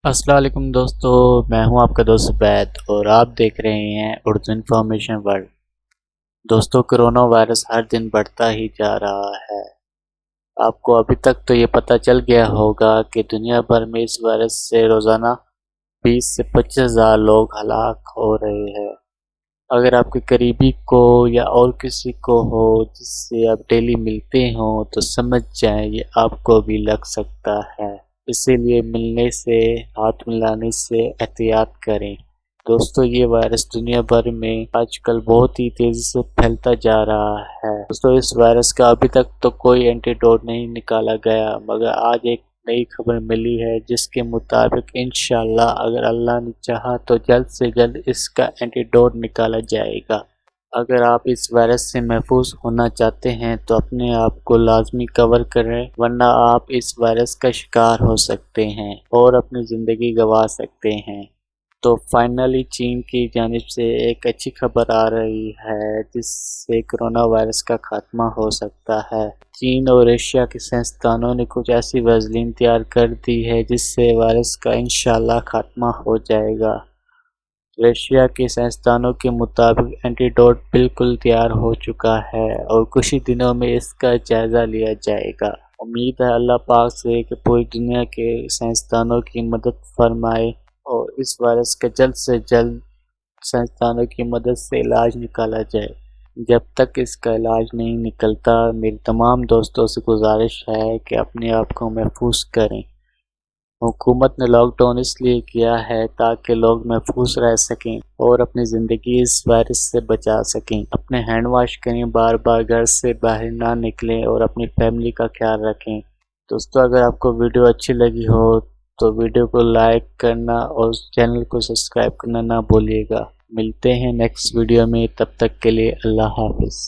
अस्सलाम वालेकुम दोस्तों, मैं हूं आपका दोस्त बैत और आप देख रहे हैं उर्दू इन्फॉर्मेशन वर्ल्ड। दोस्तों, कोरोना वायरस हर दिन बढ़ता ही जा रहा है। आपको अभी तक तो ये पता चल गया होगा कि दुनिया भर में इस वायरस से रोज़ाना 20 से 25 हज़ार लोग हलाक हो रहे हैं। अगर आपके करीबी को या और किसी को हो जिससे आप डेली मिलते हो तो समझ जाएं ये आपको भी लग सकता है। इसीलिए मिलने से, हाथ मिलाने से एहतियात करें। दोस्तों, ये वायरस दुनिया भर में आजकल बहुत ही तेज़ी से फैलता जा रहा है। दोस्तों, इस वायरस का अभी तक तो कोई एंटीडोट नहीं निकाला गया, मगर आज एक नई खबर मिली है जिसके मुताबिक इंशाल्लाह अगर अल्लाह ने चाहा तो जल्द से जल्द इसका एंटीडोट निकाला जाएगा। अगर आप इस वायरस से महफूज होना चाहते हैं तो अपने आप को लाजमी कवर करें, वरना आप इस वायरस का शिकार हो सकते हैं और अपनी ज़िंदगी गंवा सकते हैं। तो फाइनली चीन की जानिब से एक अच्छी खबर आ रही है जिससे कोरोना वायरस का खात्मा हो सकता है। चीन और एशिया के साइंसदानों ने कुछ ऐसी वैक्सीन तैयार कर दी है जिससे वायरस का इंशाल्लाह खात्मा हो जाएगा। रशिया के साइंसदानों के मुताबिक एंटीडोट बिल्कुल तैयार हो चुका है और कुछ ही दिनों में इसका जायज़ा लिया जाएगा। उम्मीद है अल्लाह पाक से कि पूरी दुनिया के साइंसदानों की मदद फरमाए और इस वायरस का जल्द से जल्द साइंसदानों की मदद से इलाज निकाला जाए। जब तक इसका इलाज नहीं निकलता, मेरे तमाम दोस्तों से गुजारिश है कि अपने आप को महफूज करें। हुकूमत ने लॉकडाउन इसलिए किया है ताकि लोग महफूज रह सकें और अपनी ज़िंदगी इस वायरस से बचा सकें। अपने हैंड वाश करें, बार बार घर से बाहर ना निकलें और अपनी फैमिली का ख्याल रखें। दोस्तों, अगर आपको वीडियो अच्छी लगी हो तो वीडियो को लाइक करना और चैनल को सब्सक्राइब करना ना भूलिएगा। मिलते हैं नेक्स्ट वीडियो में, तब तक के लिए अल्लाह हाफिज़।